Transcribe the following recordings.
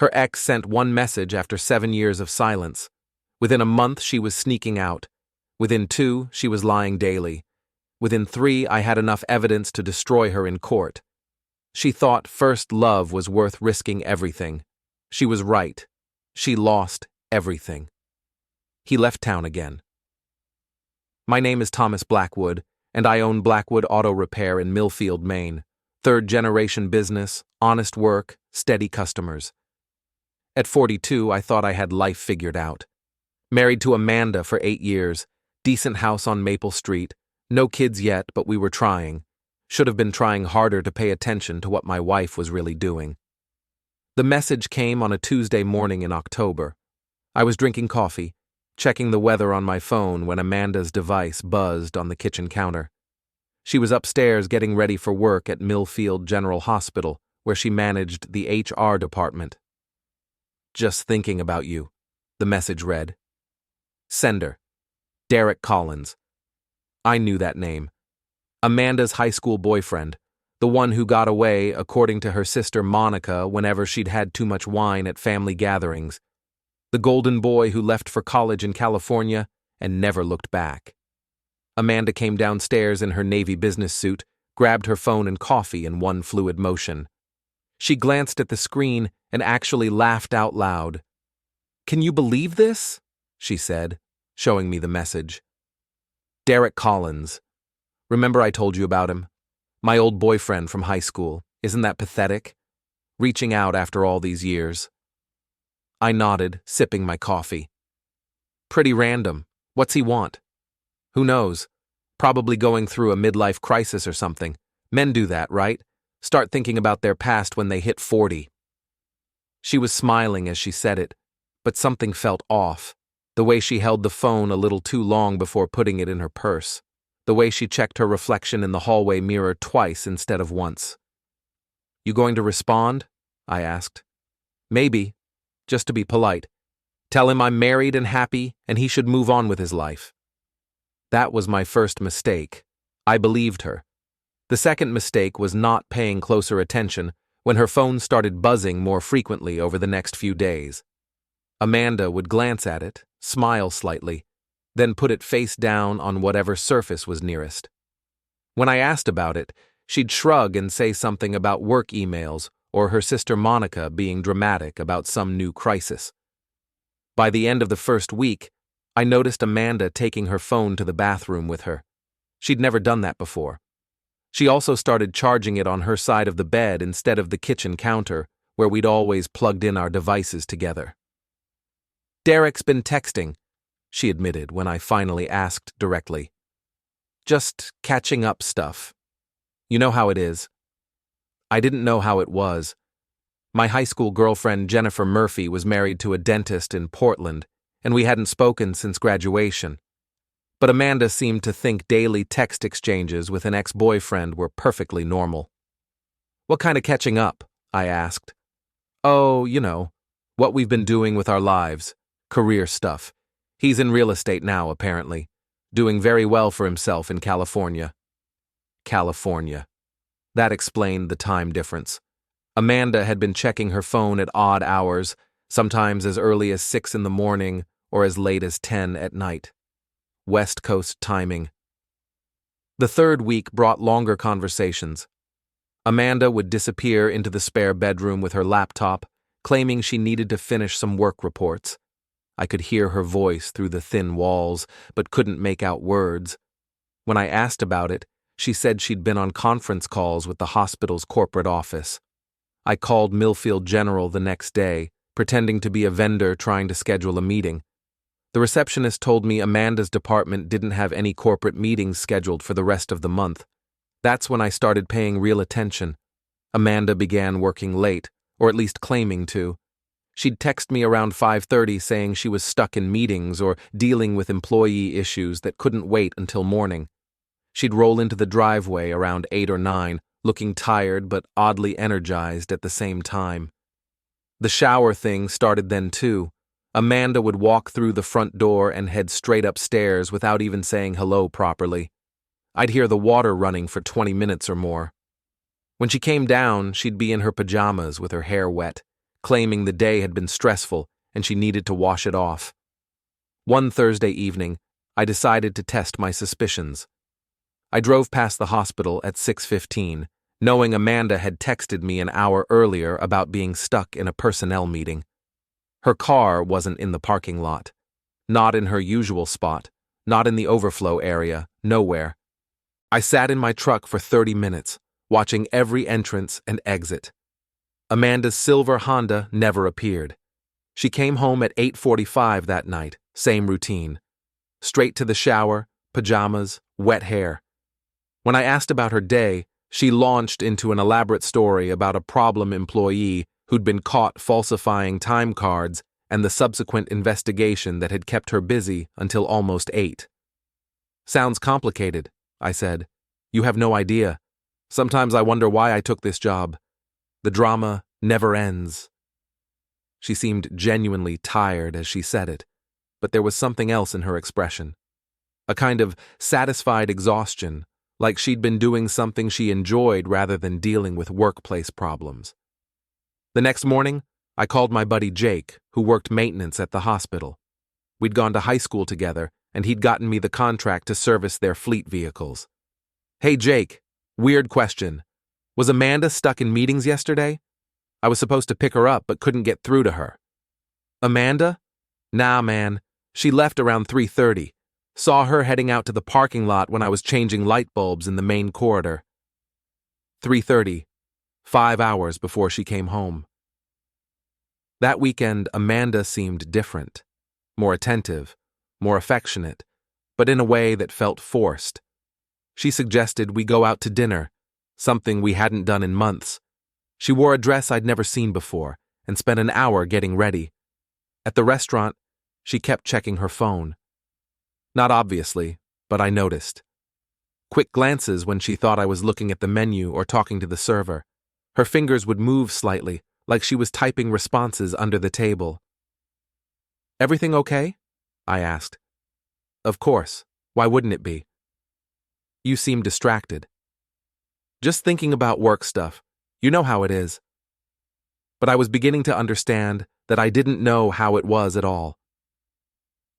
Her ex sent one message after 7 years of silence. Within a month, she was sneaking out. Within 2, she was lying daily. Within 3, I had enough evidence to destroy her in court. She thought first love was worth risking everything. She was right. She lost everything. He left town again. My name is Thomas Blackwood, and I own Blackwood Auto Repair in Millfield, Maine. Third-generation business, honest work, steady customers. At 42, I thought I had life figured out. Married to Amanda for 8 years, decent house on Maple Street, no kids yet, but we were trying. Should have been trying harder to pay attention to what my wife was really doing. The message came on a Tuesday morning in October. I was drinking coffee, checking the weather on my phone when Amanda's device buzzed on the kitchen counter. She was upstairs getting ready for work at Millfield General Hospital, where she managed the HR department. "Just thinking about you," the message read. Sender: Derek Collins. I knew that name. Amanda's high school boyfriend, the one who got away, according to her sister Monica, whenever she'd had too much wine at family gatherings. The golden boy who left for college in California and never looked back. Amanda came downstairs in her Navy business suit, grabbed her phone and coffee in one fluid motion. She glanced at the screen and actually laughed out loud. "Can you believe this?" she said, showing me the message. Derek Collins. Remember I told you about him? My old boyfriend from high school. Isn't that pathetic? Reaching out after all these years. I nodded, sipping my coffee. Pretty random. What's he want? Who knows? Probably going through a midlife crisis or something. Men do that, right? Start thinking about their past when they hit 40. She was smiling as she said it, but something felt off. The way she held the phone a little too long before putting it in her purse. The way she checked her reflection in the hallway mirror twice instead of once. "You going to respond?" I asked. "Maybe, just to be polite. Tell him I'm married and happy and he should move on with his life." That was my first mistake. I believed her. The second mistake was not paying closer attention when her phone started buzzing more frequently over the next few days. Amanda would glance at it, smile slightly, then put it face down on whatever surface was nearest. When I asked about it, she'd shrug and say something about work emails or her sister Monica being dramatic about some new crisis. By the end of the first week, I noticed Amanda taking her phone to the bathroom with her. She'd never done that before. She also started charging it on her side of the bed instead of the kitchen counter, where we'd always plugged in our devices together. "Derek's been texting," she admitted when I finally asked directly. "Just catching up stuff. You know how it is." I didn't know how it was. My high school girlfriend Jennifer Murphy was married to a dentist in Portland, and we hadn't spoken since graduation. But Amanda seemed to think daily text exchanges with an ex-boyfriend were perfectly normal. "What kind of catching up?" I asked. "Oh, you know, what we've been doing with our lives, career stuff. He's in real estate now, apparently, doing very well for himself in California." California. That explained the time difference. Amanda had been checking her phone at odd hours, sometimes as early as 6 in the morning or as late as 10 at night. West Coast timing. The third week brought longer conversations. Amanda would disappear into the spare bedroom with her laptop, claiming she needed to finish some work reports. I could hear her voice through the thin walls, but couldn't make out words. When I asked about it, she said she'd been on conference calls with the hospital's corporate office. I called Millfield General the next day, pretending to be a vendor trying to schedule a meeting. The receptionist told me Amanda's department didn't have any corporate meetings scheduled for the rest of the month. That's when I started paying real attention. Amanda began working late, or at least claiming to. She'd text me around 5:30 saying she was stuck in meetings or dealing with employee issues that couldn't wait until morning. She'd roll into the driveway around 8 or 9, looking tired but oddly energized at the same time. The shower thing started then too. Amanda would walk through the front door and head straight upstairs without even saying hello properly. I'd hear the water running for 20 minutes or more. When she came down, she'd be in her pajamas with her hair wet, claiming the day had been stressful and she needed to wash it off. One Thursday evening, I decided to test my suspicions. I drove past the hospital at 6:15, knowing Amanda had texted me an hour earlier about being stuck in a personnel meeting. Her car wasn't in the parking lot, not in her usual spot, not in the overflow area, nowhere. I sat in my truck for 30 minutes, watching every entrance and exit. Amanda's silver Honda never appeared. She came home at 8:45 that night, same routine. Straight to the shower, pajamas, wet hair. When I asked about her day, she launched into an elaborate story about a problem employee who'd been caught falsifying time cards and the subsequent investigation that had kept her busy until almost 8. "Sounds complicated," I said. "You have no idea. Sometimes I wonder why I took this job. The drama never ends." She seemed genuinely tired as she said it, but there was something else in her expression. A kind of satisfied exhaustion, like she'd been doing something she enjoyed rather than dealing with workplace problems. The next morning, I called my buddy Jake, who worked maintenance at the hospital. We'd gone to high school together, and he'd gotten me the contract to service their fleet vehicles. "Hey Jake, weird question. Was Amanda stuck in meetings yesterday? I was supposed to pick her up but couldn't get through to her." "Amanda? Nah, man. She left around 3:30. Saw her heading out to the parking lot when I was changing light bulbs in the main corridor." 3:30, 5 hours before she came home. That weekend, Amanda seemed different, more attentive, more affectionate, but in a way that felt forced. She suggested we go out to dinner, something we hadn't done in months. She wore a dress I'd never seen before and spent an hour getting ready. At the restaurant, she kept checking her phone. Not obviously, but I noticed. Quick glances when she thought I was looking at the menu or talking to the server. Her fingers would move slightly, like she was typing responses under the table. "Everything okay?" I asked. "Of course. Why wouldn't it be?" "You seem distracted." "Just thinking about work stuff. You know how it is." But I was beginning to understand that I didn't know how it was at all.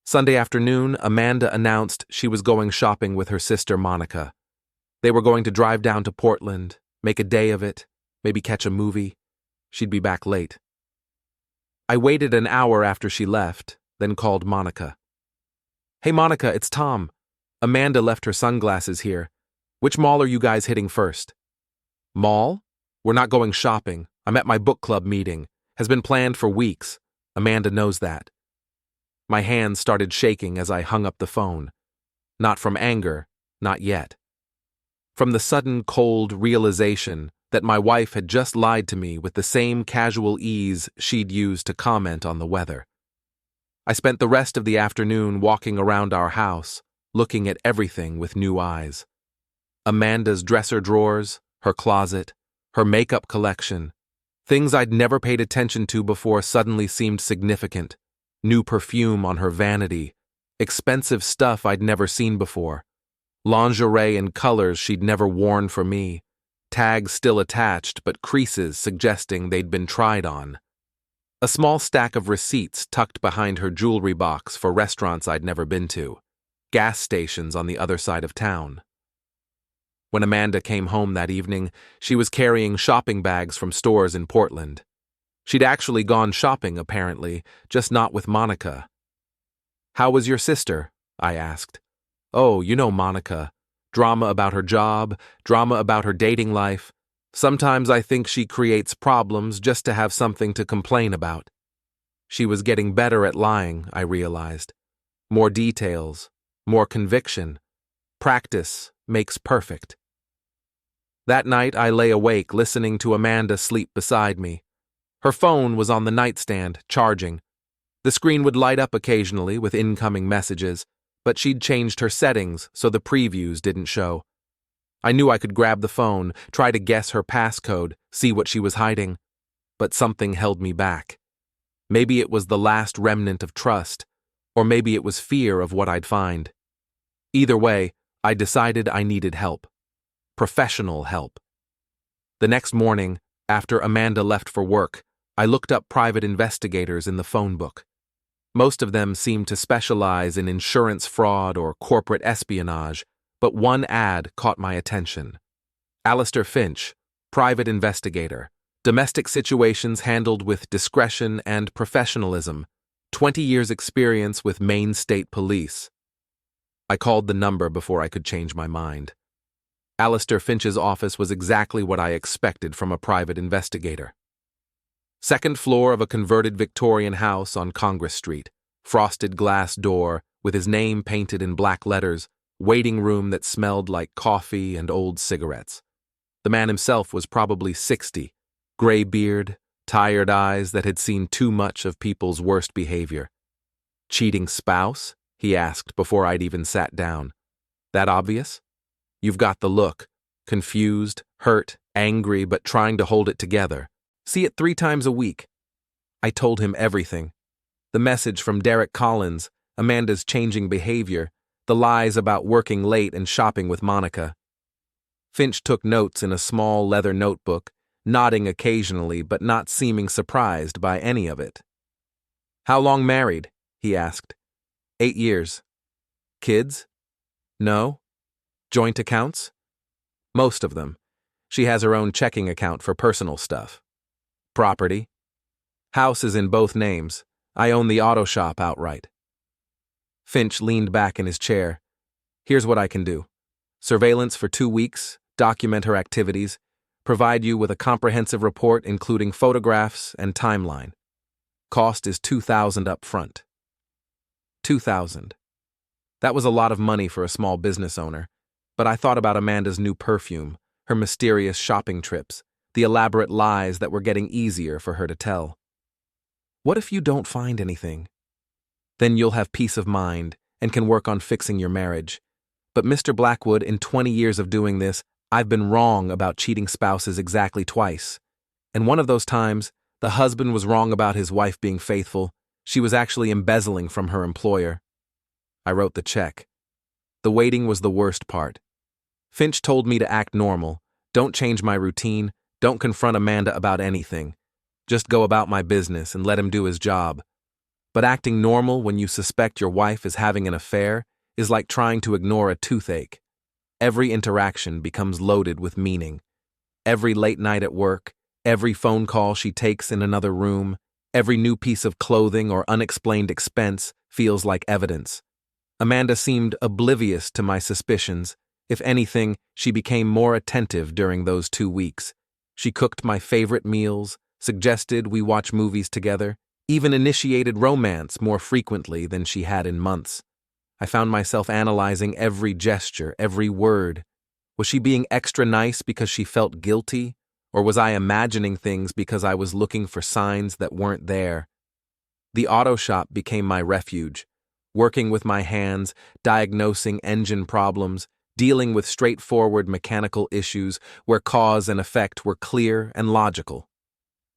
Sunday afternoon, Amanda announced she was going shopping with her sister Monica. They were going to drive down to Portland, make a day of it, maybe catch a movie. She'd be back late. I waited an hour after she left, then called Monica. "Hey Monica, it's Tom. Amanda left her sunglasses here. Which mall are you guys hitting first?" "Mall? We're not going shopping. I'm at my book club meeting. Has been planned for weeks. Amanda knows that." My hands started shaking as I hung up the phone. Not from anger, not yet. From the sudden cold realization that my wife had just lied to me with the same casual ease she'd used to comment on the weather. I spent the rest of the afternoon walking around our house, looking at everything with new eyes. Amanda's dresser drawers, her closet, her makeup collection. Things I'd never paid attention to before suddenly seemed significant. New perfume on her vanity, expensive stuff I'd never seen before, lingerie in colors she'd never worn for me, tags still attached but creases suggesting they'd been tried on. A small stack of receipts tucked behind her jewelry box for restaurants I'd never been to, gas stations on the other side of town. When Amanda came home that evening, she was carrying shopping bags from stores in Portland. She'd actually gone shopping, apparently, just not with Monica. "How was your sister?" I asked. "Oh, you know Monica. Drama about her job, drama about her dating life. Sometimes I think she creates problems just to have something to complain about." She was getting better at lying, I realized. More details, more conviction. Practice makes perfect. That night I lay awake listening to Amanda sleep beside me. Her phone was on the nightstand, charging. The screen would light up occasionally with incoming messages, but she'd changed her settings so the previews didn't show. I knew I could grab the phone, try to guess her passcode, see what she was hiding, but something held me back. Maybe it was the last remnant of trust, or maybe it was fear of what I'd find. Either way, I decided I needed help. Professional help. The next morning, after Amanda left for work, I looked up private investigators in the phone book. Most of them seemed to specialize in insurance fraud or corporate espionage, but one ad caught my attention. Alistair Finch, private investigator, domestic situations handled with discretion and professionalism, 20 years experience with Maine State Police. I called the number before I could change my mind. Alistair Finch's office was exactly what I expected from a private investigator. Second floor of a converted Victorian house on Congress Street, frosted glass door with his name painted in black letters, waiting room that smelled like coffee and old cigarettes. The man himself was probably 60, gray beard, tired eyes that had seen too much of people's worst behavior. Cheating spouse? He asked before I'd even sat down. That obvious? You've got the look, confused, hurt, angry, but trying to hold it together. See it 3 times a week. I told him everything. The message from Derek Collins, Amanda's changing behavior, the lies about working late and shopping with Monica. Finch took notes in a small leather notebook, nodding occasionally but not seeming surprised by any of it. How long married? He asked. 8 years. Kids? No. Joint accounts? Most of them. She has her own checking account for personal stuff. Property? House is in both names. I own the auto shop outright. Finch leaned back in his chair. Here's what I can do. Surveillance for 2 weeks, document her activities, provide you with a comprehensive report including photographs and timeline. Cost is $2,000 up front. $2,000. That was a lot of money for a small business owner, but I thought about Amanda's new perfume, her mysterious shopping trips, the elaborate lies that were getting easier for her to tell. What if you don't find anything? Then you'll have peace of mind and can work on fixing your marriage. But Mr. Blackwood, in 20 years of doing this, I've been wrong about cheating spouses exactly twice. And one of those times, the husband was wrong about his wife being faithful. She was actually embezzling from her employer. I wrote the check. The waiting was the worst part. Finch told me to act normal. Don't change my routine. Don't confront Amanda about anything. Just go about my business and let him do his job. But acting normal when you suspect your wife is having an affair is like trying to ignore a toothache. Every interaction becomes loaded with meaning. Every late night at work, every phone call she takes in another room, every new piece of clothing or unexplained expense feels like evidence. Amanda seemed oblivious to my suspicions. If anything, she became more attentive during those 2 weeks. She cooked my favorite meals, suggested we watch movies together, even initiated romance more frequently than she had in months. I found myself analyzing every gesture, every word. Was she being extra nice because she felt guilty, or was I imagining things because I was looking for signs that weren't there? The auto shop became my refuge, working with my hands, diagnosing engine problems, dealing with straightforward mechanical issues where cause and effect were clear and logical.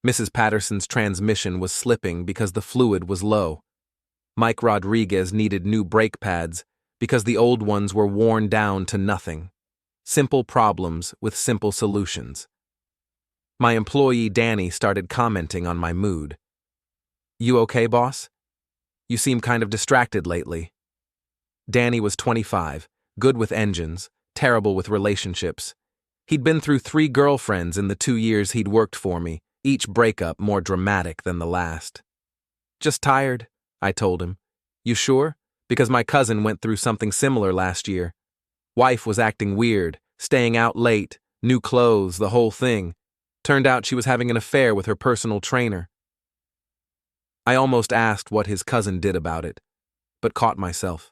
Mrs. Patterson's transmission was slipping because the fluid was low. Mike Rodriguez needed new brake pads because the old ones were worn down to nothing. Simple problems with simple solutions. My employee Danny started commenting on my mood. You okay, boss? You seem kind of distracted lately. Danny was 25, good with engines, terrible with relationships. He'd been through 3 girlfriends in the 2 years he'd worked for me, each breakup more dramatic than the last. Just tired, I told him. You sure? Because my cousin went through something similar last year. Wife was acting weird, staying out late, new clothes, the whole thing. Turned out she was having an affair with her personal trainer. I almost asked what his cousin did about it, but caught myself.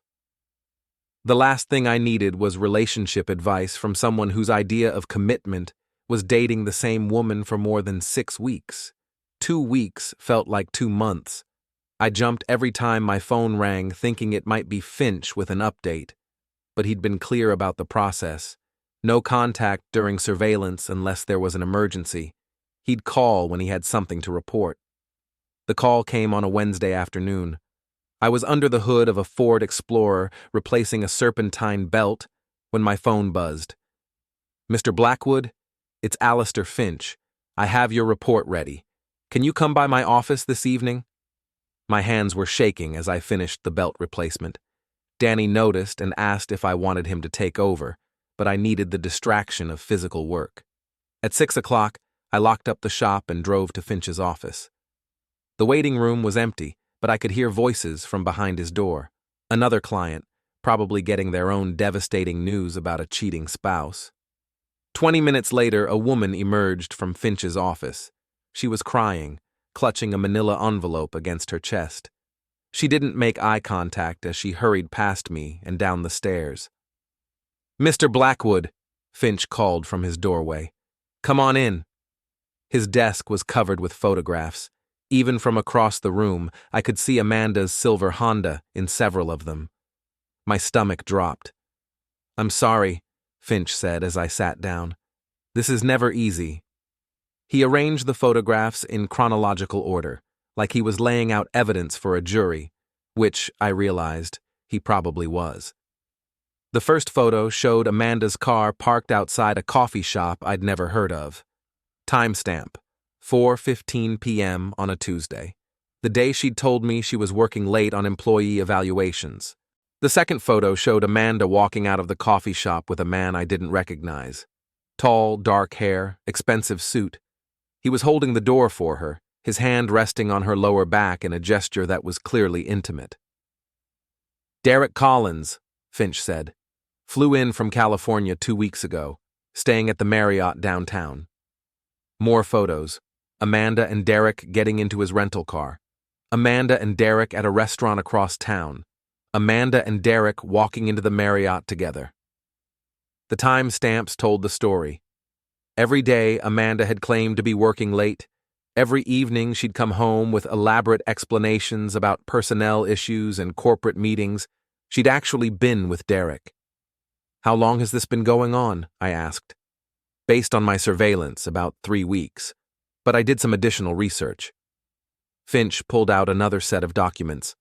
The last thing I needed was relationship advice from someone whose idea of commitment was dating the same woman for more than 6 weeks. 2 weeks felt like 2 months. I jumped every time my phone rang thinking it might be Finch with an update, but he'd been clear about the process. No contact during surveillance unless there was an emergency. He'd call when he had something to report. The call came on a Wednesday afternoon. I was under the hood of a Ford Explorer replacing a serpentine belt when my phone buzzed. Mr. Blackwood, it's Alistair Finch. I have your report ready. Can you come by my office this evening? My hands were shaking as I finished the belt replacement. Danny noticed and asked if I wanted him to take over, but I needed the distraction of physical work. At 6 o'clock, I locked up the shop and drove to Finch's office. The waiting room was empty, but I could hear voices from behind his door. Another client, probably getting their own devastating news about a cheating spouse. 20 minutes later, a woman emerged from Finch's office. She was crying, clutching a manila envelope against her chest. She didn't make eye contact as she hurried past me and down the stairs. "Mr. Blackwood," Finch called from his doorway. "Come on in." His desk was covered with photographs. Even from across the room, I could see Amanda's silver Honda in several of them. My stomach dropped. "I'm sorry," Finch said as I sat down. "This is never easy." He arranged the photographs in chronological order, like he was laying out evidence for a jury, which, I realized, he probably was. The first photo showed Amanda's car parked outside a coffee shop I'd never heard of. Timestamp: 4:15 p.m. on a Tuesday, the day she'd told me she was working late on employee evaluations. The second photo showed Amanda walking out of the coffee shop with a man I didn't recognize. Tall, dark hair, expensive suit. He was holding the door for her, his hand resting on her lower back in a gesture that was clearly intimate. "Derek Collins," Finch said, "flew in from California 2 weeks ago, staying at the Marriott downtown." More photos. Amanda and Derek getting into his rental car. Amanda and Derek at a restaurant across town. Amanda and Derek walking into the Marriott together. The time stamps told the story. Every day, Amanda had claimed to be working late. Every evening, she'd come home with elaborate explanations about personnel issues and corporate meetings. She'd actually been with Derek. "How long has this been going on?" I asked. "Based on my surveillance, about 3 weeks. But I did some additional research." Finch pulled out another set of documents.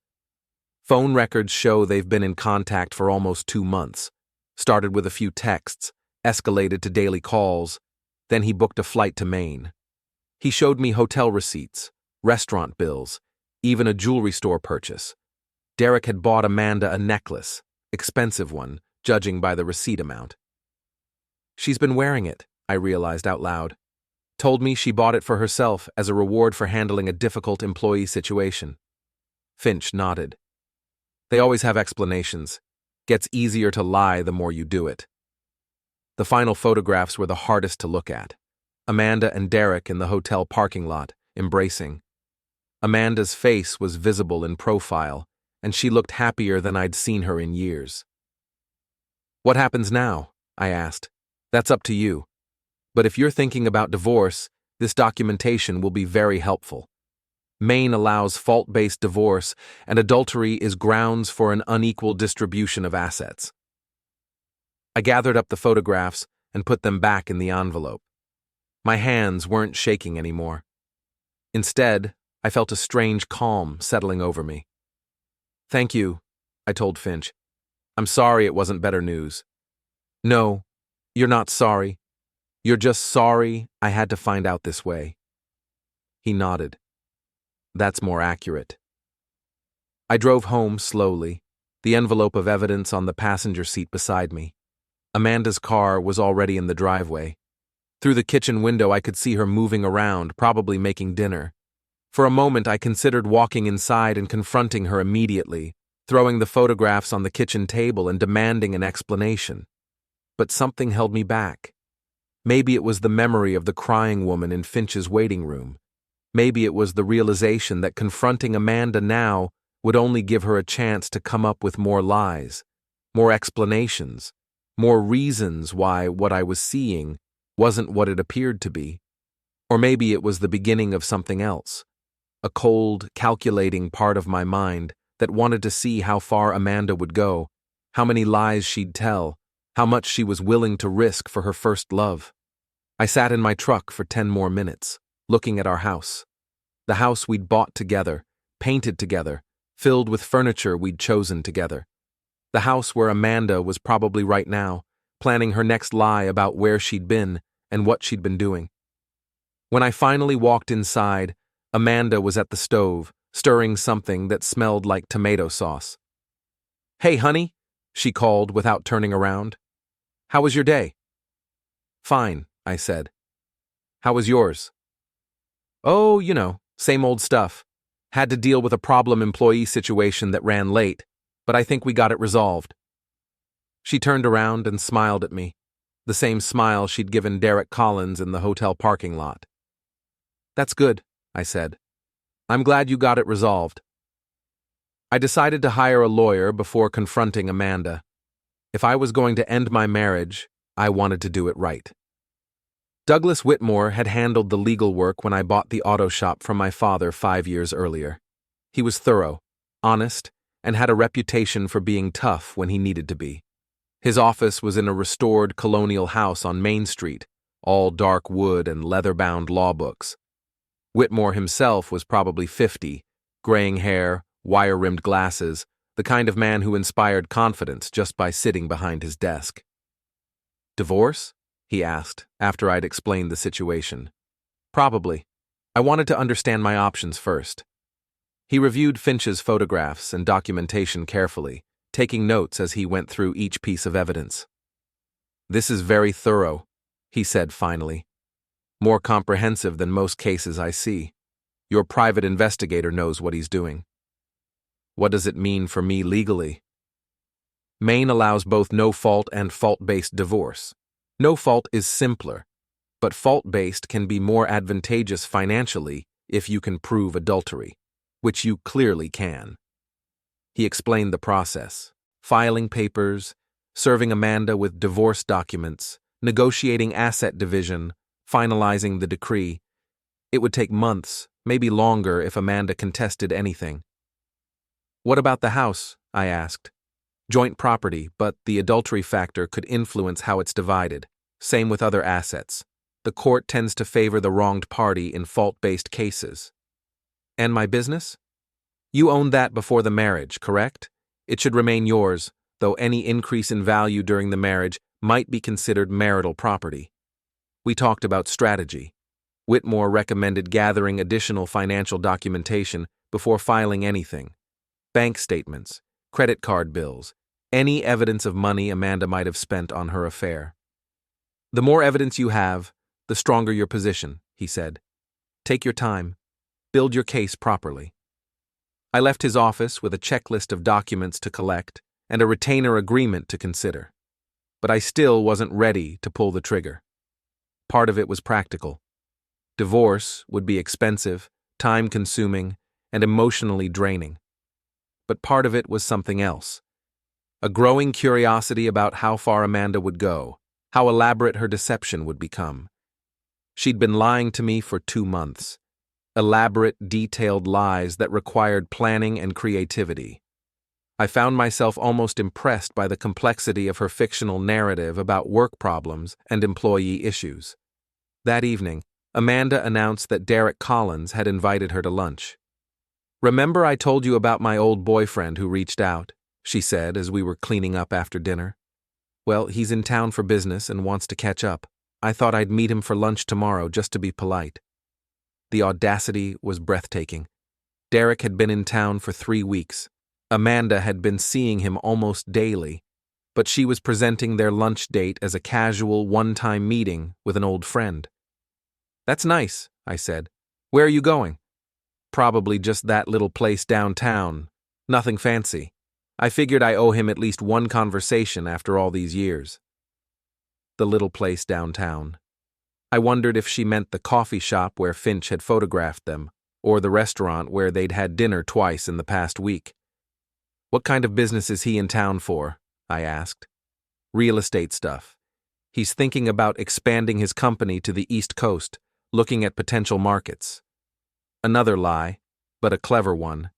Phone records show they've been in contact for almost 2 months. Started with a few texts, escalated to daily calls, then he booked a flight to Maine. He showed me hotel receipts, restaurant bills, even a jewelry store purchase. Derek had bought Amanda a necklace, expensive one, judging by the receipt amount. "She's been wearing it," I realized out loud. Told me she bought it for herself as a reward for handling a difficult employee situation. Finch nodded. "They always have explanations. Gets easier to lie the more you do it." The final photographs were the hardest to look at. Amanda and Derek in the hotel parking lot, embracing. Amanda's face was visible in profile, and she looked happier than I'd seen her in years. "What happens now?" I asked. "That's up to you. But if you're thinking about divorce, this documentation will be very helpful. Maine allows fault-based divorce, and adultery is grounds for an unequal distribution of assets." I gathered up the photographs and put them back in the envelope. My hands weren't shaking anymore. Instead, I felt a strange calm settling over me. "Thank you," I told Finch. "I'm sorry it wasn't better news." "No, you're not sorry. You're just sorry I had to find out this way." He nodded. "That's more accurate." I drove home slowly, the envelope of evidence on the passenger seat beside me. Amanda's car was already in the driveway. Through the kitchen window, I could see her moving around, probably making dinner. For a moment, I considered walking inside and confronting her immediately, throwing the photographs on the kitchen table and demanding an explanation. But something held me back. Maybe it was the memory of the crying woman in Finch's waiting room. Maybe it was the realization that confronting Amanda now would only give her a chance to come up with more lies, more explanations, more reasons why what I was seeing wasn't what it appeared to be. Or maybe it was the beginning of something else, a cold, calculating part of my mind that wanted to see how far Amanda would go, how many lies she'd tell, how much she was willing to risk for her first love. I sat in my truck for 10 more minutes, looking at our house. The house we'd bought together, painted together, filled with furniture we'd chosen together. The house where Amanda was probably right now, planning her next lie about where she'd been and what she'd been doing. When I finally walked inside, Amanda was at the stove, stirring something that smelled like tomato sauce. "Hey, honey," she called without turning around. "How was your day?" "Fine," I said. "How was yours?" "Oh, same old stuff. Had to deal with a problem employee situation that ran late, but I think we got it resolved." She turned around and smiled at me, the same smile she'd given Derek Collins in the hotel parking lot. "That's good," I said. "I'm glad you got it resolved." I decided to hire a lawyer before confronting Amanda. If I was going to end my marriage, I wanted to do it right. Douglas Whitmore had handled the legal work when I bought the auto shop from my father 5 years earlier. He was thorough, honest, and had a reputation for being tough when he needed to be. His office was in a restored colonial house on Main Street, all dark wood and leather-bound law books. Whitmore himself was probably 50, graying hair, wire-rimmed glasses, the kind of man who inspired confidence just by sitting behind his desk. "Divorce?" he asked, after I'd explained the situation. "Probably. I wanted to understand my options first." He reviewed Finch's photographs and documentation carefully, taking notes as he went through each piece of evidence. "This is very thorough," he said finally. "More comprehensive than most cases I see. Your private investigator knows what he's doing." "What does it mean for me legally?" "Maine allows both no-fault and fault-based divorce. No-fault is simpler, but fault-based can be more advantageous financially if you can prove adultery, which you clearly can." He explained the process: filing papers, serving Amanda with divorce documents, negotiating asset division, finalizing the decree. It would take months, maybe longer if Amanda contested anything. "What about the house?" I asked. "Joint property, but the adultery factor could influence how it's divided. Same with other assets. The court tends to favor the wronged party in fault-based cases." "And my business?" "You owned that before the marriage, correct? It should remain yours, though any increase in value during the marriage might be considered marital property." We talked about strategy. Whitmore recommended gathering additional financial documentation before filing anything: bank statements, credit card bills, any evidence of money Amanda might have spent on her affair. "The more evidence you have, the stronger your position," he said. "Take your time. Build your case properly." I left his office with a checklist of documents to collect and a retainer agreement to consider. But I still wasn't ready to pull the trigger. Part of it was practical. Divorce would be expensive, time-consuming, and emotionally draining. But part of it was something else: a growing curiosity about how far Amanda would go, how elaborate her deception would become. She'd been lying to me for 2 months. Elaborate, detailed lies that required planning and creativity. I found myself almost impressed by the complexity of her fictional narrative about work problems and employee issues. That evening, Amanda announced that Derek Collins had invited her to lunch. "Remember I told you about my old boyfriend who reached out?" she said as we were cleaning up after dinner. "Well, he's in town for business and wants to catch up. I thought I'd meet him for lunch tomorrow just to be polite." The audacity was breathtaking. Derek had been in town for 3 weeks. Amanda had been seeing him almost daily, but she was presenting their lunch date as a casual, one-time meeting with an old friend. "That's nice," I said. "Where are you going?" "Probably just that little place downtown. Nothing fancy. I figured I owe him at least one conversation after all these years." The little place downtown. I wondered if she meant the coffee shop where Finch had photographed them, or the restaurant where they'd had dinner twice in the past week. "What kind of business is he in town for?" I asked. "Real estate stuff. He's thinking about expanding his company to the East Coast, looking at potential markets." Another lie, but a clever one.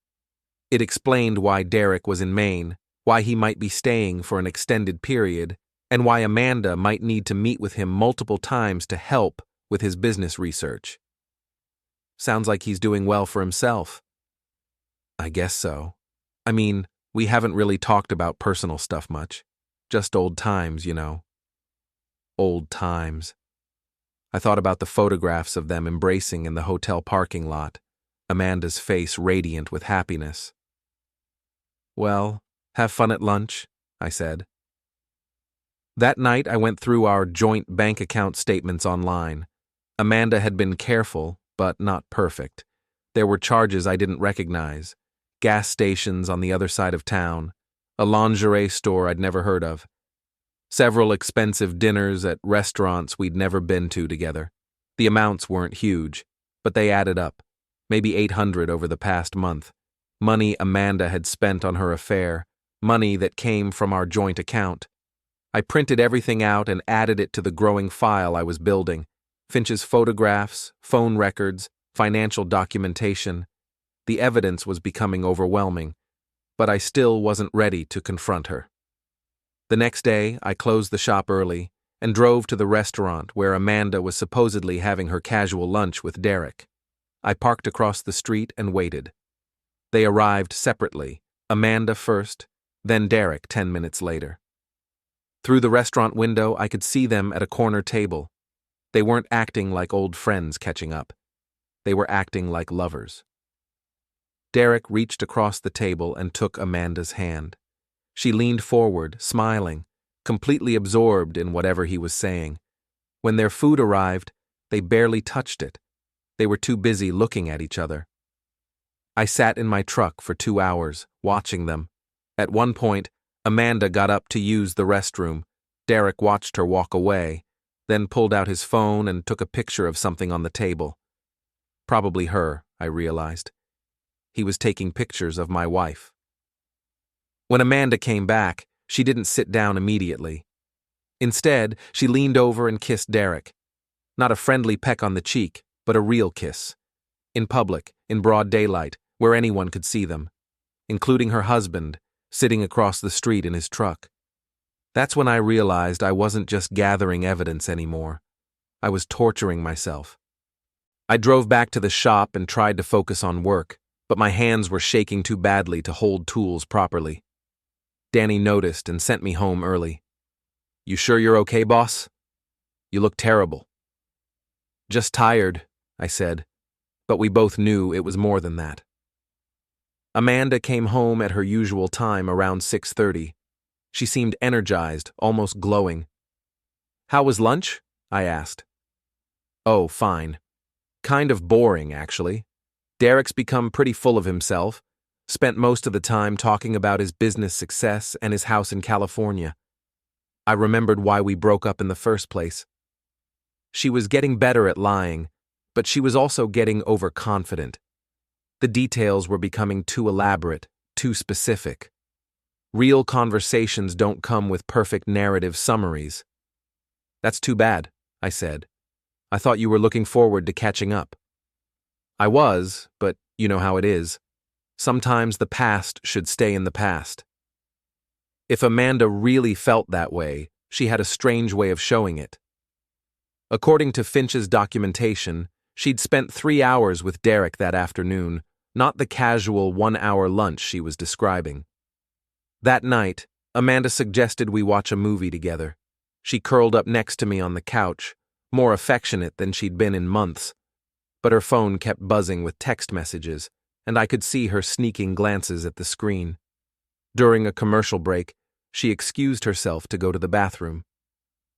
It explained why Derek was in Maine, why he might be staying for an extended period, and why Amanda might need to meet with him multiple times to help with his business research. "Sounds like he's doing well for himself." "I guess so. I mean, we haven't really talked about personal stuff much. Just old times, you know." Old times. I thought about the photographs of them embracing in the hotel parking lot, Amanda's face radiant with happiness. "Well, have fun at lunch," I said. That night I went through our joint bank account statements online. Amanda had been careful, but not perfect. There were charges I didn't recognize, gas stations on the other side of town, a lingerie store I'd never heard of, several expensive dinners at restaurants we'd never been to together. The amounts weren't huge, but they added up, maybe 800 over the past month. Money Amanda had spent on her affair, money that came from our joint account. I printed everything out and added it to the growing file I was building. Finch's photographs, phone records, financial documentation. The evidence was becoming overwhelming, but I still wasn't ready to confront her. The next day, I closed the shop early and drove to the restaurant where Amanda was supposedly having her casual lunch with Derek. I parked across the street and waited. They arrived separately, Amanda first, then Derek 10 minutes later. Through the restaurant window, I could see them at a corner table. They weren't acting like old friends catching up. They were acting like lovers. Derek reached across the table and took Amanda's hand. She leaned forward, smiling, completely absorbed in whatever he was saying. When their food arrived, they barely touched it. They were too busy looking at each other. I sat in my truck for 2 hours, watching them. At one point, Amanda got up to use the restroom. Derek watched her walk away, then pulled out his phone and took a picture of something on the table. Probably her, I realized. He was taking pictures of my wife. When Amanda came back, she didn't sit down immediately. Instead, she leaned over and kissed Derek. Not a friendly peck on the cheek, but a real kiss. In public, in broad daylight, where anyone could see them, including her husband, sitting across the street in his truck. That's when I realized I wasn't just gathering evidence anymore. I was torturing myself. I drove back to the shop and tried to focus on work, but my hands were shaking too badly to hold tools properly. Danny noticed and sent me home early. "You sure you're okay, boss? You look terrible." "Just tired," I said, but we both knew it was more than that. Amanda came home at her usual time around 6:30. She seemed energized, almost glowing. "How was lunch?" I asked. "Oh, fine. Kind of boring, actually. Derek's become pretty full of himself, spent most of the time talking about his business success and his house in California. I remembered why we broke up in the first place. She was getting better at lying, but she was also getting overconfident. The details were becoming too elaborate, too specific. Real conversations don't come with perfect narrative summaries. "That's too bad," I said. "I thought you were looking forward to catching up." I was, but you know how it is. Sometimes the past should stay in the past. If Amanda really felt that way, she had a strange way of showing it. According to Finch's documentation, she'd spent 3 hours with Derek that afternoon, not the casual 1-hour lunch she was describing. That night, Amanda suggested we watch a movie together. She curled up next to me on the couch, more affectionate than she'd been in months, but her phone kept buzzing with text messages, and I could see her sneaking glances at the screen. During a commercial break, she excused herself to go to the bathroom.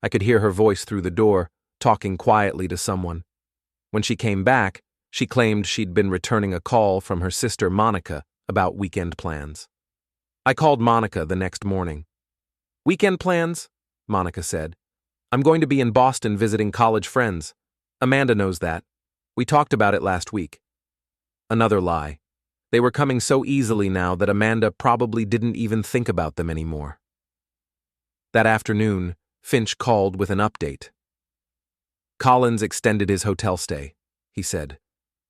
I could hear her voice through the door, talking quietly to someone. When she came back, she claimed she'd been returning a call from her sister Monica about weekend plans. I called Monica the next morning. "Weekend plans?" Monica said. "I'm going to be in Boston visiting college friends. Amanda knows that. We talked about it last week." Another lie. They were coming so easily now that Amanda probably didn't even think about them anymore. That afternoon, Finch called with an update. "Collins extended his hotel stay," he said.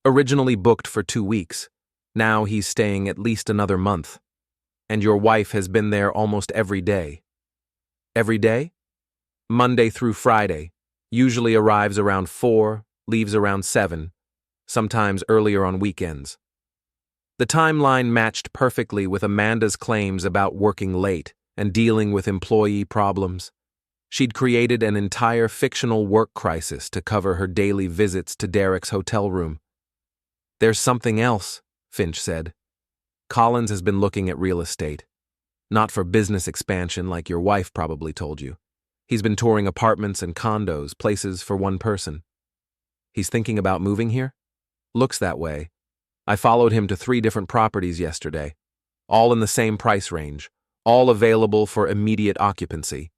"Originally booked for 2 weeks. Now he's staying at least another month. And your wife has been there almost every day." "Every day?" "Monday through Friday. Usually arrives around 4, leaves around 7, sometimes earlier on weekends." The timeline matched perfectly with Amanda's claims about working late and dealing with employee problems. She'd created an entire fictional work crisis to cover her daily visits to Derek's hotel room. There's something else, Finch said. Collins has been looking at real estate. Not for business expansion like your wife probably told you. He's been touring apartments and condos, places for one person. He's thinking about moving here? Looks that way. I followed him to 3 different properties yesterday, all in the same price range, all available for immediate occupancy.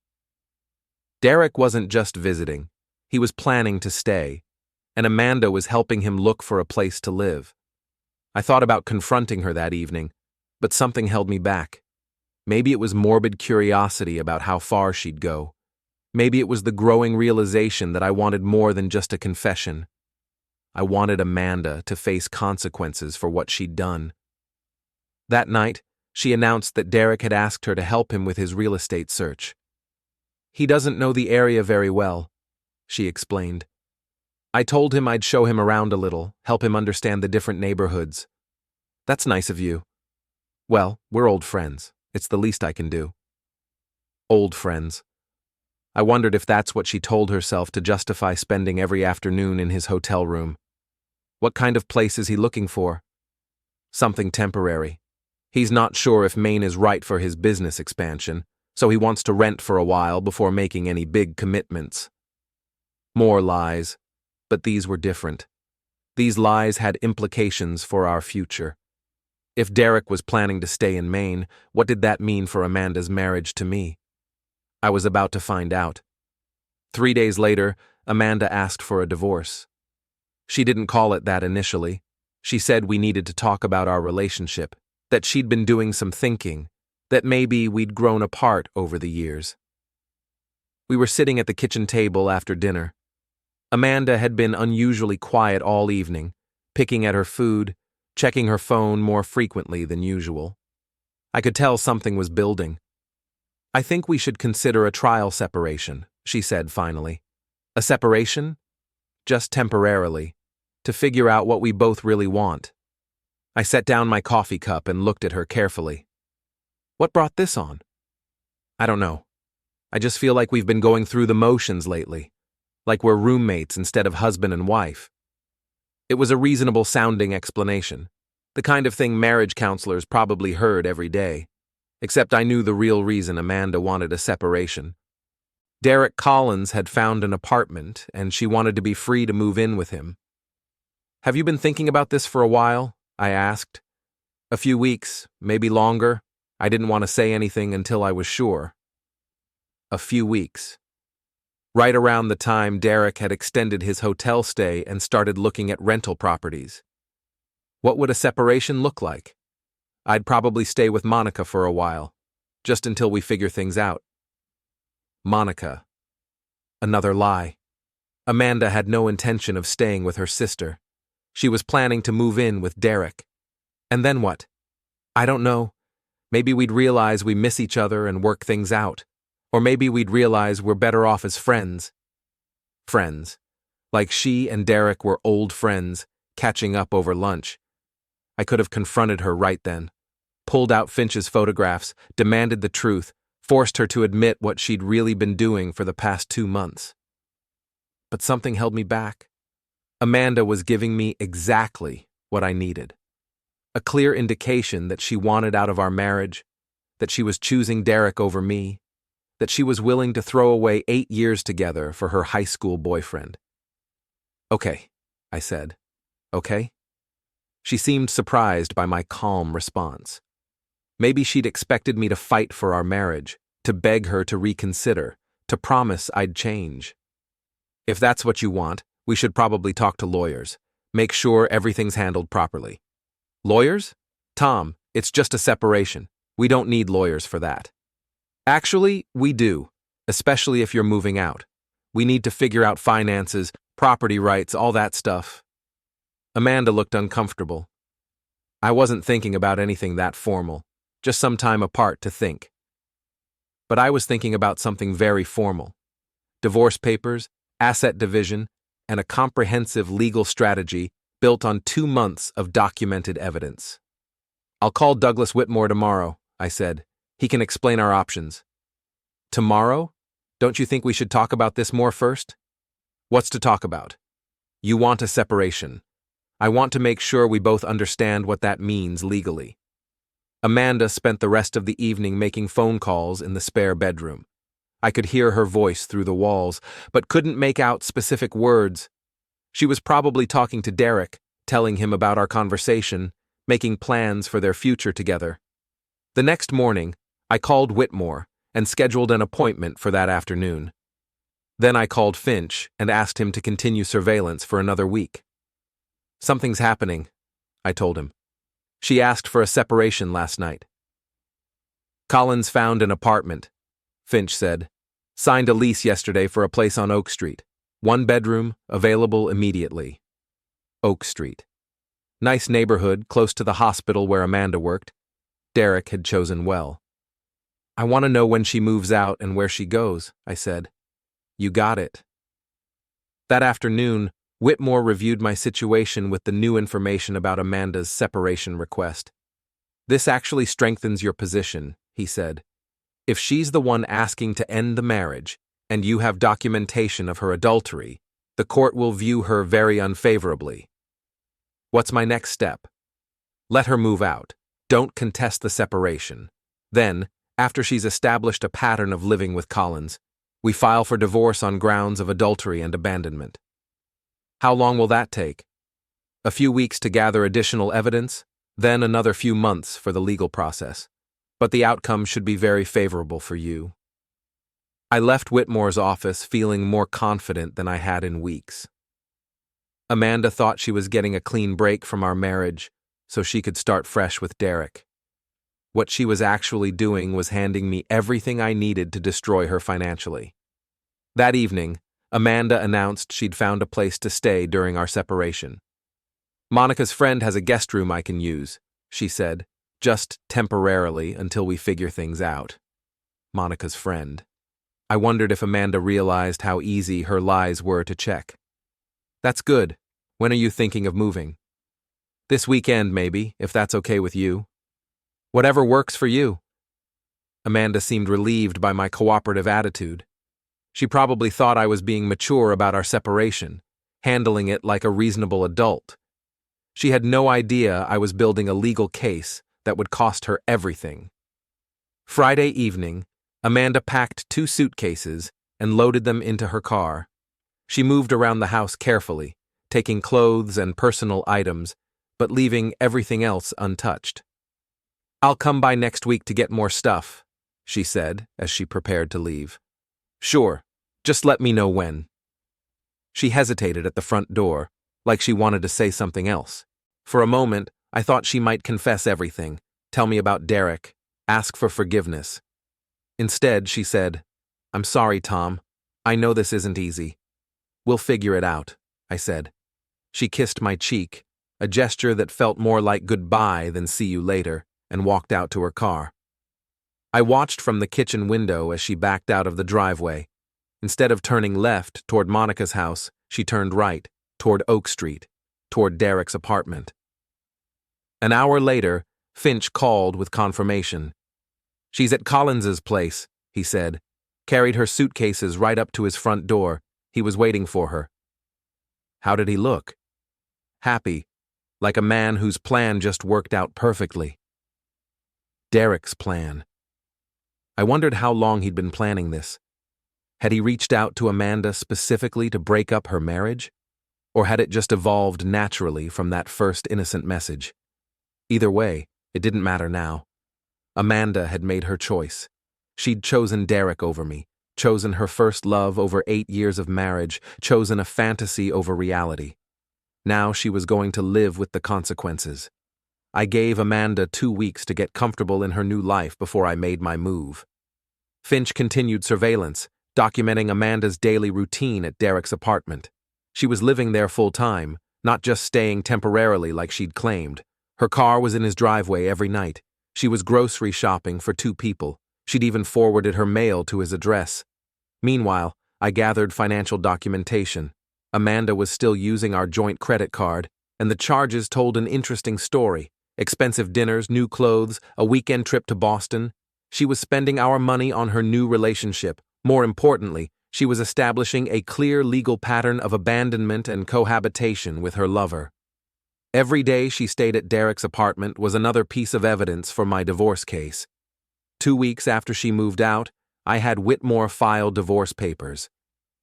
Derek wasn't just visiting. He was planning to stay, and Amanda was helping him look for a place to live. I thought about confronting her that evening, but something held me back. Maybe it was morbid curiosity about how far she'd go. Maybe it was the growing realization that I wanted more than just a confession. I wanted Amanda to face consequences for what she'd done. That night, she announced that Derek had asked her to help him with his real estate search. He doesn't know the area very well, she explained. I told him I'd show him around a little, help him understand the different neighborhoods. That's nice of you. Well, we're old friends. It's the least I can do. Old friends. I wondered if that's what she told herself to justify spending every afternoon in his hotel room. What kind of place is he looking for? Something temporary. He's not sure if Maine is right for his business expansion, so he wants to rent for a while before making any big commitments. More lies, but these were different. These lies had implications for our future. If Derek was planning to stay in Maine, what did that mean for Amanda's marriage to me? I was about to find out. 3 days later, Amanda asked for a divorce. She didn't call it that initially. She said we needed to talk about our relationship, that she'd been doing some thinking, that maybe we'd grown apart over the years. We were sitting at the kitchen table after dinner. Amanda had been unusually quiet all evening, picking at her food, checking her phone more frequently than usual. I could tell something was building. I think we should consider a trial separation, she said finally. A separation? Just temporarily, to figure out what we both really want. I set down my coffee cup and looked at her carefully. What brought this on? I don't know. I just feel like we've been going through the motions lately, like we're roommates instead of husband and wife. It was a reasonable sounding explanation, the kind of thing marriage counselors probably heard every day, except I knew the real reason Amanda wanted a separation. Derek Collins had found an apartment, and she wanted to be free to move in with him. Have you been thinking about this for a while? I asked. A few weeks, maybe longer. I didn't want to say anything until I was sure. A few weeks. Right around the time Derek had extended his hotel stay and started looking at rental properties. What would a separation look like? I'd probably stay with Monica for a while, just until we figure things out. Monica. Another lie. Amanda had no intention of staying with her sister. She was planning to move in with Derek. And then what? I don't know. Maybe we'd realize we miss each other and work things out. Or maybe we'd realize we're better off as friends. Friends. Like she and Derek were old friends, catching up over lunch. I could have confronted her right then. Pulled out Finch's photographs, demanded the truth, forced her to admit what she'd really been doing for the past 2 months. But something held me back. Amanda was giving me exactly what I needed. A clear indication that she wanted out of our marriage, that she was choosing Derek over me, that she was willing to throw away 8 years together for her high school boyfriend. Okay, I said. Okay? She seemed surprised by my calm response. Maybe she'd expected me to fight for our marriage, to beg her to reconsider, to promise I'd change. If that's what you want, we should probably talk to lawyers. Make sure everything's handled properly. Lawyers? Tom, it's just a separation. We don't need lawyers for that. Actually, we do, especially if you're moving out. We need to figure out finances, property rights, all that stuff. Amanda looked uncomfortable. I wasn't thinking about anything that formal, just some time apart to think. But I was thinking about something very formal. Divorce papers, asset division, and a comprehensive legal strategy built on 2 months of documented evidence. I'll call Douglas Whitmore tomorrow, I said. He can explain our options. Tomorrow? Don't you think we should talk about this more first? What's to talk about? You want a separation. I want to make sure we both understand what that means legally. Amanda spent the rest of the evening making phone calls in the spare bedroom. I could hear her voice through the walls, but couldn't make out specific words. She was probably talking to Derek, telling him about our conversation, making plans for their future together. The next morning, I called Whitmore and scheduled an appointment for that afternoon. Then I called Finch and asked him to continue surveillance for another week. "Something's happening," I told him. "She asked for a separation last night." "Collins found an apartment," Finch said. "Signed a lease yesterday for a place on Oak Street. 1 bedroom, available immediately." Oak Street. Nice neighborhood, close to the hospital where Amanda worked. Derek had chosen well. "I want to know when she moves out and where she goes," I said. "You got it." That afternoon, Whitmore reviewed my situation with the new information about Amanda's separation request. "This actually strengthens your position," he said. "If she's the one asking to end the marriage, and you have documentation of her adultery, the court will view her very unfavorably." "What's my next step?" "Let her move out. Don't contest the separation. Then, after she's established a pattern of living with Collins, we file for divorce on grounds of adultery and abandonment." "How long will that take?" "A few weeks to gather additional evidence, then another few months for the legal process. But the outcome should be very favorable for you." I left Whitmore's office feeling more confident than I had in weeks. Amanda thought she was getting a clean break from our marriage so she could start fresh with Derek. What she was actually doing was handing me everything I needed to destroy her financially. That evening, Amanda announced she'd found a place to stay during our separation. "Monica's friend has a guest room I can use," she said, "just temporarily until we figure things out." Monica's friend. I wondered if Amanda realized how easy her lies were to check. "That's good. When are you thinking of moving?" "This weekend, maybe, if that's okay with you." "Whatever works for you." Amanda seemed relieved by my cooperative attitude. She probably thought I was being mature about our separation, handling it like a reasonable adult. She had no idea I was building a legal case that would cost her everything. Friday evening, Amanda packed 2 suitcases and loaded them into her car. She moved around the house carefully, taking clothes and personal items, but leaving everything else untouched. "I'll come by next week to get more stuff," she said as she prepared to leave. "Sure, just let me know when." She hesitated at the front door, like she wanted to say something else. For a moment, I thought she might confess everything, tell me about Derek, ask for forgiveness. Instead, she said, "I'm sorry, Tom. I know this isn't easy. We'll figure it out," I said. She kissed my cheek, a gesture that felt more like goodbye than see you later, and walked out to her car. I watched from the kitchen window as she backed out of the driveway. Instead of turning left toward Monica's house, she turned right, toward Oak Street, toward Derek's apartment. An hour later, Finch called with confirmation. "She's at Collins's place," he said. Carried her suitcases right up to his front door. He was waiting for her. How did he look? Happy, like a man whose plan just worked out perfectly. Derek's plan. I wondered how long he'd been planning this. Had he reached out to Amanda specifically to break up her marriage? Or had it just evolved naturally from that first innocent message? Either way, it didn't matter now. Amanda had made her choice. She'd chosen Derek over me, chosen her first love over 8 years of marriage, chosen a fantasy over reality. Now she was going to live with the consequences. I gave Amanda 2 weeks to get comfortable in her new life before I made my move. Finch continued surveillance, documenting Amanda's daily routine at Derek's apartment. She was living there full-time, not just staying temporarily like she'd claimed. Her car was in his driveway every night. She was grocery shopping for 2 people. She'd even forwarded her mail to his address. Meanwhile, I gathered financial documentation. Amanda was still using our joint credit card, and the charges told an interesting story. Expensive dinners, new clothes, a weekend trip to Boston. She was spending our money on her new relationship. More importantly, she was establishing a clear legal pattern of abandonment and cohabitation with her lover. Every day she stayed at Derek's apartment was another piece of evidence for my divorce case. 2 weeks after she moved out, I had Whitmore file divorce papers.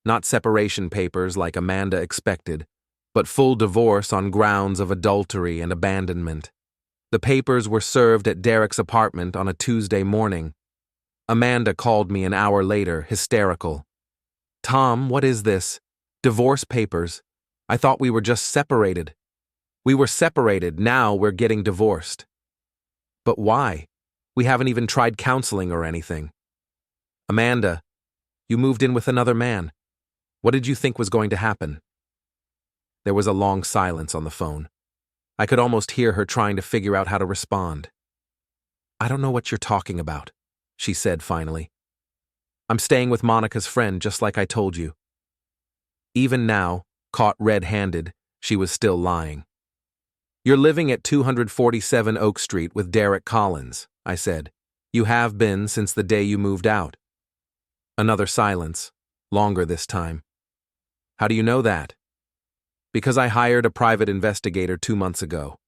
Not separation papers like Amanda expected, but full divorce on grounds of adultery and abandonment. The papers were served at Derek's apartment on a Tuesday morning. Amanda called me an hour later, hysterical. "Tom, what is this? Divorce papers? I thought we were just separated." "We were separated, now we're getting divorced." "But why? We haven't even tried counseling or anything." "Amanda, you moved in with another man. What did you think was going to happen?" There was a long silence on the phone. I could almost hear her trying to figure out how to respond. "I don't know what you're talking about," she said finally. "I'm staying with Monica's friend just like I told you." Even now, caught red-handed, she was still lying. "You're living at 247 Oak Street with Derek Collins," I said. "You have been since the day you moved out." Another silence, longer this time. "How do you know that?" "Because I hired a private investigator 2 months ago.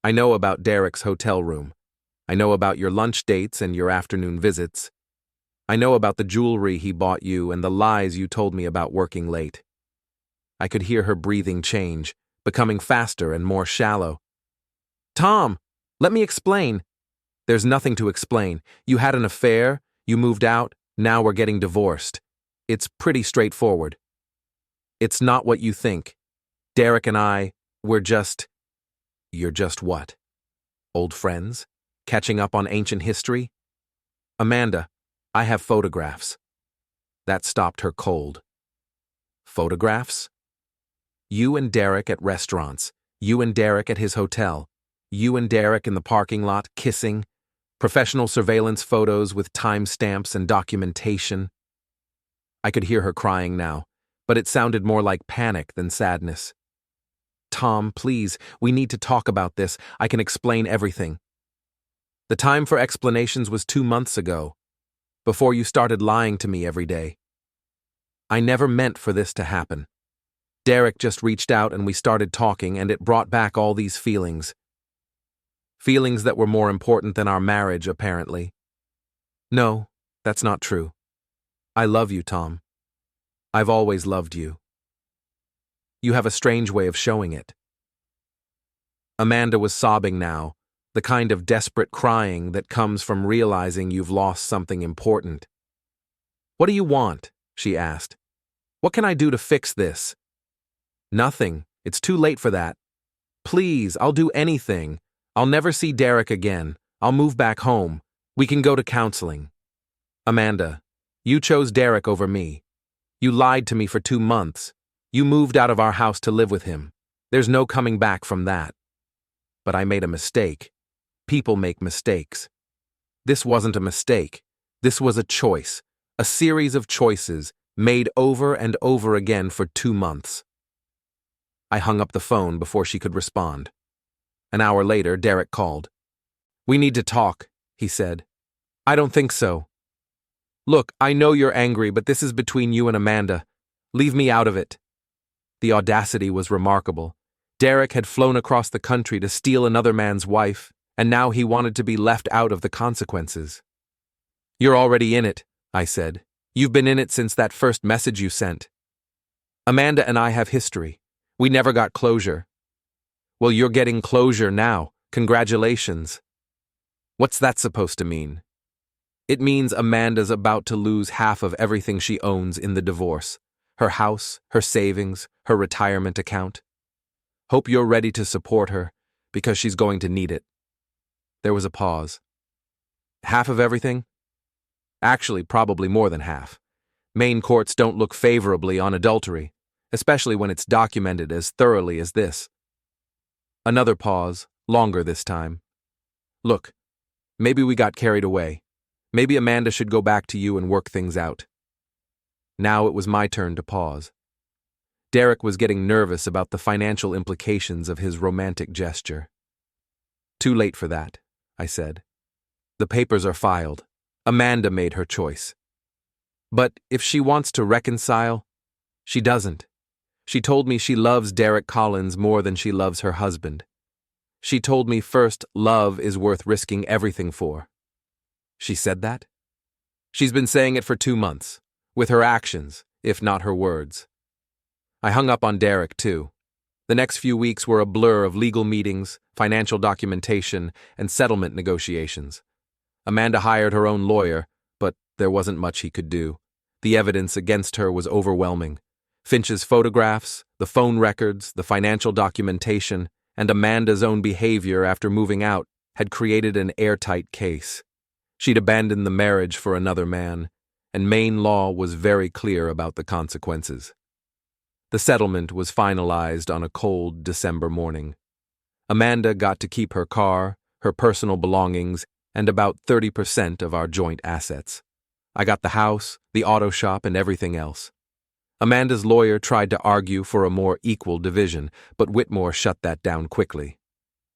I know about Derek's hotel room. I know about your lunch dates and your afternoon visits. I know about the jewelry he bought you and the lies you told me about working late." I could hear her breathing change, becoming faster and more shallow. "Tom, let me explain." "There's nothing to explain. You had an affair, you moved out, now we're getting divorced. It's pretty straightforward." "It's not what you think. Derek and I, we're just..." "You're just what? Old friends? Catching up on ancient history?" "Amanda, I have photographs." That stopped her cold. "Photographs?" "You and Derek at restaurants. You and Derek at his hotel. You and Derek in the parking lot, kissing. Professional surveillance photos with timestamps and documentation." I could hear her crying now, but it sounded more like panic than sadness. "Tom, please, we need to talk about this. I can explain everything." "The time for explanations was 2 months ago, before you started lying to me every day. I never meant for this to happen. Derek just reached out and we started talking, and it brought back all these feelings. Feelings that were more important than our marriage, apparently." "No, that's not true. I love you, Tom. I've always loved you. You have a strange way of showing it." Amanda was sobbing now, the kind of desperate crying that comes from realizing you've lost something important. "What do you want?" she asked. "What can I do to fix this?" "Nothing. It's too late for that. Please, I'll do anything. I'll never see Derek again. I'll move back home. We can go to counseling." "Amanda, you chose Derek over me. You lied to me for 2 months. You moved out of our house to live with him. There's no coming back from that. But I made a mistake. People make mistakes. This wasn't a mistake. This was a choice, a series of choices made over and over again for 2 months. I hung up the phone before she could respond. An hour later, Derek called. "We need to talk," he said. "I don't think so. Look, I know you're angry, but this is between you and Amanda. Leave me out of it." The audacity was remarkable. Derek had flown across the country to steal another man's wife, and now he wanted to be left out of the consequences. "You're already in it," I said. "You've been in it since that first message you sent. Amanda and I have history. We never got closure." "Well, you're getting closure now. Congratulations." "What's that supposed to mean?" "It means Amanda's about to lose half of everything she owns in the divorce. Her house, her savings, her retirement account. Hope you're ready to support her, because she's going to need it." There was a pause. "Half of everything?" "Actually, probably more than half. Maine courts don't look favorably on adultery, especially when it's documented as thoroughly as this." Another pause, longer this time. "Look, maybe we got carried away. Maybe Amanda should go back to you and work things out." Now it was my turn to pause. Derek was getting nervous about the financial implications of his romantic gesture. "Too late for that," I said. "The papers are filed. Amanda made her choice. But if she wants to reconcile, she doesn't. She told me she loves Derek Collins more than she loves her husband. She told me first love is worth risking everything for. She said that? She's been saying it for 2 months, with her actions, if not her words. I hung up on Derek, too. The next few weeks were a blur of legal meetings, financial documentation, and settlement negotiations. Amanda hired her own lawyer, but there wasn't much he could do. The evidence against her was overwhelming. Finch's photographs, the phone records, the financial documentation, and Amanda's own behavior after moving out had created an airtight case. She'd abandoned the marriage for another man, and Maine law was very clear about the consequences. The settlement was finalized on a cold December morning. Amanda got to keep her car, her personal belongings, and about 30% of our joint assets. I got the house, the auto shop, and everything else. Amanda's lawyer tried to argue for a more equal division, but Whitmore shut that down quickly.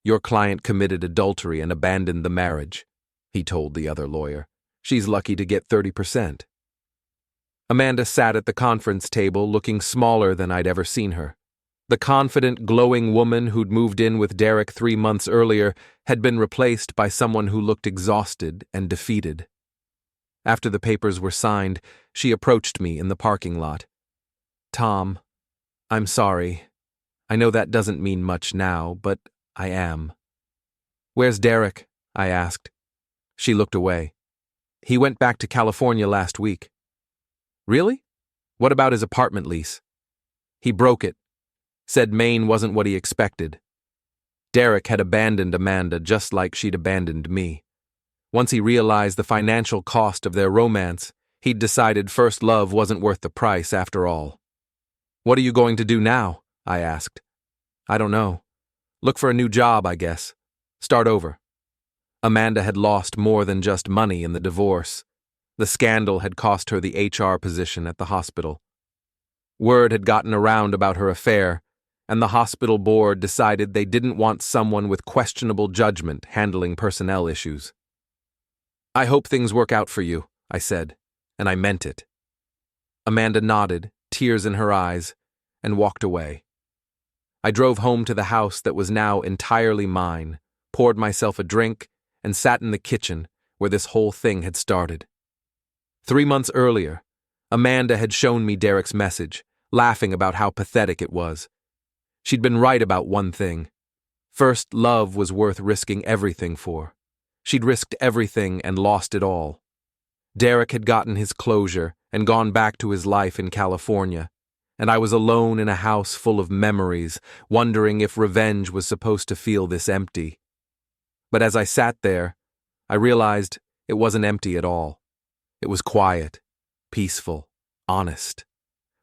"Your client committed adultery and abandoned the marriage," he told the other lawyer. "She's lucky to get 30%. Amanda sat at the conference table looking smaller than I'd ever seen her. The confident, glowing woman who'd moved in with Derek 3 months earlier had been replaced by someone who looked exhausted and defeated. After the papers were signed, she approached me in the parking lot. "Tom, I'm sorry. I know that doesn't mean much now, but I am." "Where's Derek?" I asked. She looked away. "He went back to California last week." "Really? What about his apartment lease?" "He broke it. Said Maine wasn't what he expected." Derek had abandoned Amanda just like she'd abandoned me. Once he realized the financial cost of their romance, he'd decided first love wasn't worth the price after all. "What are you going to do now?" I asked. "I don't know. Look for a new job, I guess. Start over." Amanda had lost more than just money in the divorce. The scandal had cost her the HR position at the hospital. Word had gotten around about her affair, and the hospital board decided they didn't want someone with questionable judgment handling personnel issues. "I hope things work out for you," I said, and I meant it. Amanda nodded, tears in her eyes, and walked away. I drove home to the house that was now entirely mine, poured myself a drink, and sat in the kitchen where this whole thing had started. 3 months earlier, Amanda had shown me Derek's message, laughing about how pathetic it was. She'd been right about one thing. First love was worth risking everything for. She'd risked everything and lost it all. Derek had gotten his closure and gone back to his life in California, and I was alone in a house full of memories, wondering if revenge was supposed to feel this empty. But as I sat there, I realized it wasn't empty at all. It was quiet, peaceful, honest.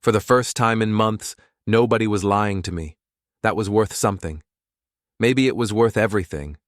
For the first time in months, nobody was lying to me. That was worth something. Maybe it was worth everything,